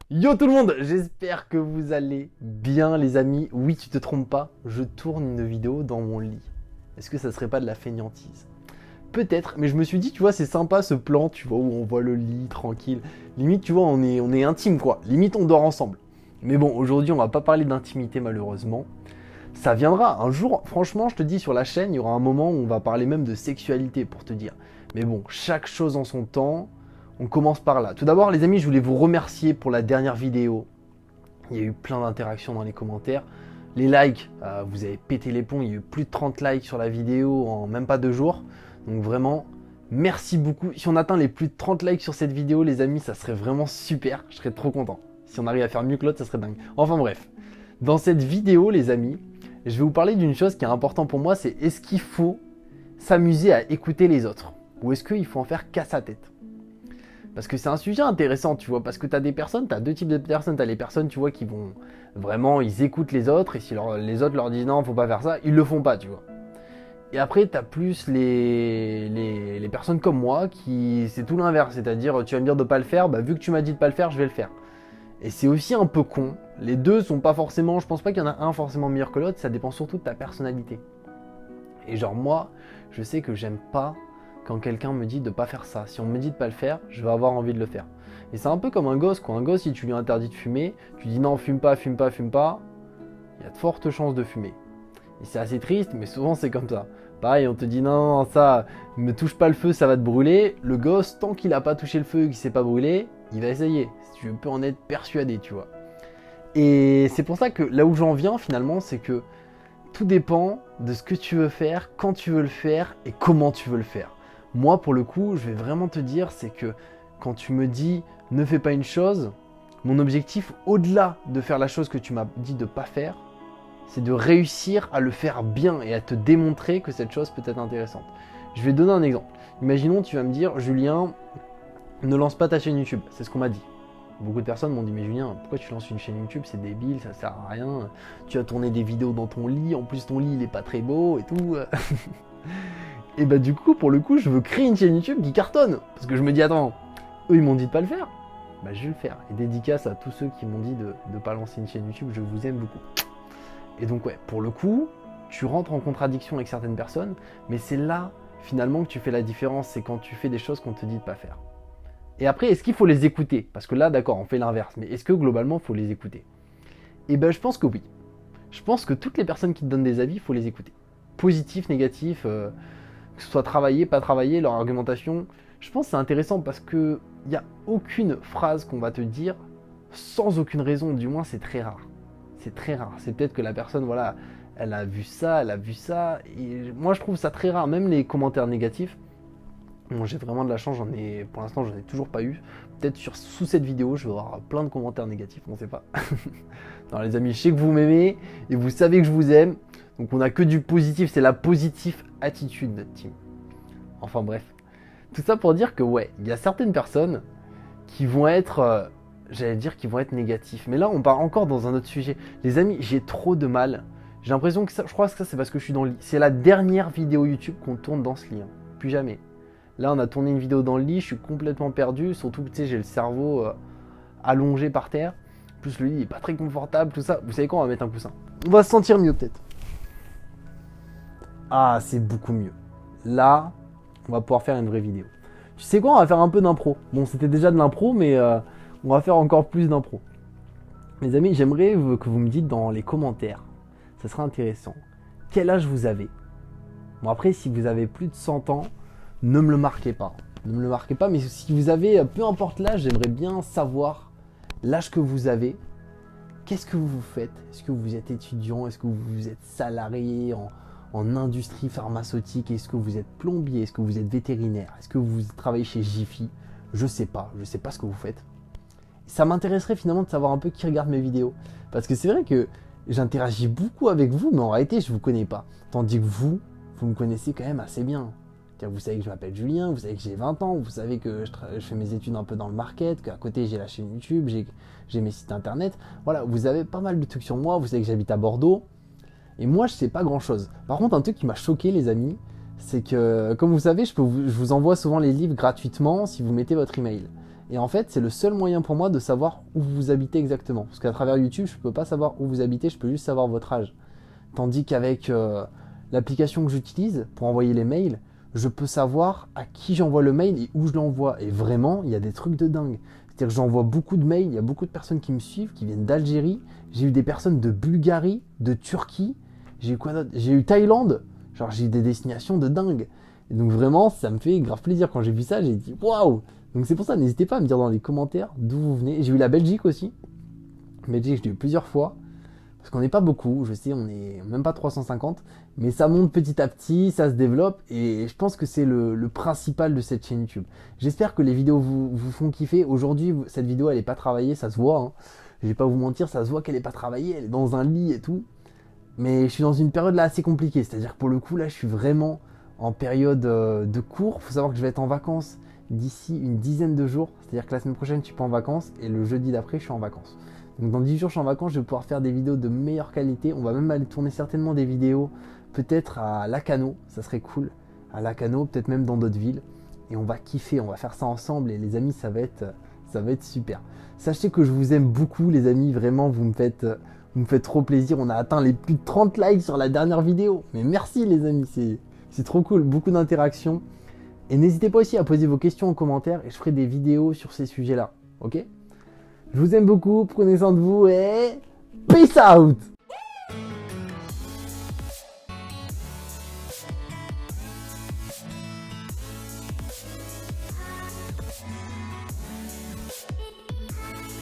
Yo tout le monde, j'espère que vous allez bien les amis. Oui, tu te trompes pas, je tourne une vidéo dans mon lit. Est-ce que ça serait pas de la fainéantise? Peut-être, mais je me suis dit, tu vois, c'est sympa ce plan, tu vois, où on voit le lit tranquille. Limite, tu vois, on est intime quoi. Limite, on dort ensemble. Mais bon, aujourd'hui, on va pas parler d'intimité malheureusement. Ça viendra un jour, franchement, je te dis, sur la chaîne, il y aura un moment où on va parler même de sexualité pour te dire. Mais bon, chaque chose en son temps. On commence par là. Tout d'abord, les amis, je voulais vous remercier pour la dernière vidéo. Il y a eu plein d'interactions dans les commentaires. Les likes, vous avez pété les plombs. Il y a eu plus de 30 likes sur la vidéo en même pas 2 jours. Donc vraiment, merci beaucoup. Si on atteint les plus de 30 likes sur cette vidéo, les amis, ça serait vraiment super. Je serais trop content. Si on arrive à faire mieux que l'autre, ça serait dingue. Enfin bref. Dans cette vidéo, les amis, je vais vous parler d'une chose qui est importante pour moi. C'est est-ce qu'il faut s'amuser à écouter les autres? Ou est-ce qu'il faut en faire qu'à sa tête? Parce que c'est un sujet intéressant, tu vois, parce que tu as des personnes, tu as deux types de personnes. Tu as les personnes, tu vois, qui vont vraiment, ils écoutent les autres, et si les autres leur disent non, faut pas faire ça, ils le font pas, tu vois. Et après, tu as plus les personnes comme moi, qui c'est tout l'inverse, c'est-à-dire, tu vas me dire de pas le faire, bah vu que tu m'as dit de pas le faire, je vais le faire. Et c'est aussi un peu con, les deux sont pas forcément, je pense pas qu'il y en a un forcément meilleur que l'autre, ça dépend surtout de ta personnalité. Et genre moi, je sais que j'aime pas quand quelqu'un me dit de pas faire ça. Si on me dit de pas le faire, je vais avoir envie de le faire. Et c'est un peu comme un gosse, quoi. Un gosse, si tu lui interdis de fumer, tu dis non, fume pas, fume pas, fume pas, il y a de fortes chances de fumer. Et c'est assez triste, mais souvent c'est comme ça. Pareil, on te dit non, ça, ne touche pas le feu, ça va te brûler. Le gosse, tant qu'il a pas touché le feu et qu'il s'est pas brûlé, il va essayer. Si tu peux en être persuadé, tu vois. Et c'est pour ça que là où j'en viens finalement, c'est que tout dépend de ce que tu veux faire, quand tu veux le faire et comment tu veux le faire. Moi, pour le coup, je vais vraiment te dire, c'est que quand tu me dis ne fais pas une chose, mon objectif, au-delà de faire la chose que tu m'as dit de ne pas faire, c'est de réussir à le faire bien et à te démontrer que cette chose peut être intéressante. Je vais te donner un exemple. Imaginons, tu vas me dire, Julien, ne lance pas ta chaîne YouTube. C'est ce qu'on m'a dit. Beaucoup de personnes m'ont dit mais Julien, pourquoi tu lances une chaîne YouTube? C'est débile, ça sert à rien. Tu as tourné des vidéos dans ton lit, en plus ton lit il est pas très beau et tout. Et bah du coup, pour le coup, je veux créer une chaîne YouTube qui cartonne. Parce que je me dis attends, eux ils m'ont dit de pas le faire. Bah je vais le faire. Et dédicace à tous ceux qui m'ont dit de ne pas lancer une chaîne YouTube, je vous aime beaucoup. Et donc ouais, pour le coup, tu rentres en contradiction avec certaines personnes, mais c'est là finalement que tu fais la différence, c'est quand tu fais des choses qu'on te dit de pas faire. Et après, est-ce qu'il faut les écouter? Parce que là, d'accord, on fait l'inverse. Mais est-ce que globalement, il faut les écouter? Eh ben, je pense que oui. Je pense que toutes les personnes qui te donnent des avis, il faut les écouter. Positif, négatif, que ce soit travaillé, pas travaillé, leur argumentation. Je pense que c'est intéressant parce qu'il n'y a aucune phrase qu'on va te dire sans aucune raison. Du moins, c'est très rare. C'est très rare. C'est peut-être que la personne, voilà, elle a vu ça, elle a vu ça. Et moi, je trouve ça très rare. Même les commentaires négatifs. Bon, j'ai vraiment de la chance, pour l'instant j'en ai toujours pas eu. Peut-être sous cette vidéo, je vais avoir plein de commentaires négatifs, on sait pas. Non les amis, je sais que vous m'aimez et vous savez que je vous aime. Donc on a que du positif, c'est la positive attitude notre team. Enfin bref. Tout ça pour dire que ouais, il y a certaines personnes qui vont être, j'allais dire qui vont être négatifs. Mais là on part encore dans un autre sujet. Les amis, j'ai trop de mal. J'ai l'impression que ça, je crois que ça c'est parce que je suis dans le lit. C'est la dernière vidéo YouTube qu'on tourne dans ce lit. Hein. Plus jamais. Là, on a tourné une vidéo dans le lit, je suis complètement perdu, surtout que tu sais, j'ai le cerveau allongé par terre. En plus, le lit n'est pas très confortable, tout ça. Vous savez quoi, on va mettre un coussin. On va se sentir mieux peut-être. Ah, c'est beaucoup mieux. Là, on va pouvoir faire une vraie vidéo. Tu sais quoi, on va faire un peu d'impro. Bon, c'était déjà de l'impro, mais on va faire encore plus d'impro. Mes amis, j'aimerais que vous me dites dans les commentaires, ça serait intéressant, quel âge vous avez. Bon, après, si vous avez plus de 100 ans, ne me le marquez pas. Ne me le marquez pas, mais si vous avez, peu importe l'âge, j'aimerais bien savoir l'âge que vous avez. Qu'est-ce que vous faites? Est-ce que vous êtes étudiant? Est-ce que vous êtes salarié en industrie pharmaceutique? Est-ce que vous êtes plombier? Est-ce que vous êtes vétérinaire? Est-ce que vous travaillez chez Jiffy? Je sais pas ce que vous faites. Ça m'intéresserait finalement de savoir un peu qui regarde mes vidéos. Parce que c'est vrai que j'interagis beaucoup avec vous, mais en réalité, je vous connais pas. Tandis que vous me connaissez quand même assez bien. Vous savez que je m'appelle Julien, vous savez que j'ai 20 ans, vous savez que je fais mes études un peu dans le market, qu'à côté j'ai la chaîne YouTube, j'ai mes sites internet. Voilà, vous avez pas mal de trucs sur moi, vous savez que j'habite à Bordeaux. Et moi, je sais pas grand chose. Par contre, un truc qui m'a choqué, les amis, c'est que, comme vous savez, je vous envoie souvent les livres gratuitement si vous mettez votre email. Et en fait, c'est le seul moyen pour moi de savoir où vous habitez exactement. Parce qu'à travers YouTube, je ne peux pas savoir où vous habitez, je peux juste savoir votre âge. Tandis qu'avec l'application que j'utilise pour envoyer les mails, je peux savoir à qui j'envoie le mail et où je l'envoie. Et vraiment, il y a des trucs de dingue. C'est-à-dire que j'envoie beaucoup de mails, il y a beaucoup de personnes qui me suivent, qui viennent d'Algérie. J'ai eu des personnes de Bulgarie, de Turquie. J'ai eu quoi d'autre? J'ai eu Thaïlande. Genre, j'ai eu des destinations de dingue. Et donc vraiment, ça me fait grave plaisir. Quand j'ai vu ça, j'ai dit waouh! Donc c'est pour ça, n'hésitez pas à me dire dans les commentaires d'où vous venez. J'ai eu la Belgique aussi. Belgique, je l'ai eu plusieurs fois. Parce qu'on n'est pas beaucoup, je sais, on n'est même pas 350. Mais ça monte petit à petit, ça se développe. Et je pense que c'est le principal de cette chaîne YouTube. J'espère que les vidéos vous font kiffer. Aujourd'hui, cette vidéo, elle n'est pas travaillée, ça se voit. Hein. Je vais pas vous mentir, ça se voit qu'elle n'est pas travaillée. Elle est dans un lit et tout. Mais je suis dans une période là assez compliquée. C'est-à-dire que pour le coup, là, je suis vraiment en période de cours. Il faut savoir que je vais être en vacances d'ici une dizaine de jours. C'est-à-dire que la semaine prochaine, je suis pas en vacances. Et le jeudi d'après, je suis en vacances. Donc dans 10 jours, je suis en vacances. Je vais pouvoir faire des vidéos de meilleure qualité. On va même aller tourner certainement des vidéos peut-être à Lacano. Ça serait cool. À Lacano, peut-être même dans d'autres villes. Et on va kiffer. On va faire ça ensemble. Et les amis, ça va être super. Sachez que je vous aime beaucoup, les amis. Vraiment, vous me faites trop plaisir. On a atteint les plus de 30 likes sur la dernière vidéo. Mais merci les amis, c'est trop cool. Beaucoup d'interactions. Et n'hésitez pas aussi à poser vos questions en commentaire et je ferai des vidéos sur ces sujets-là. Ok? Je vous aime beaucoup, prenez soin de vous et peace out!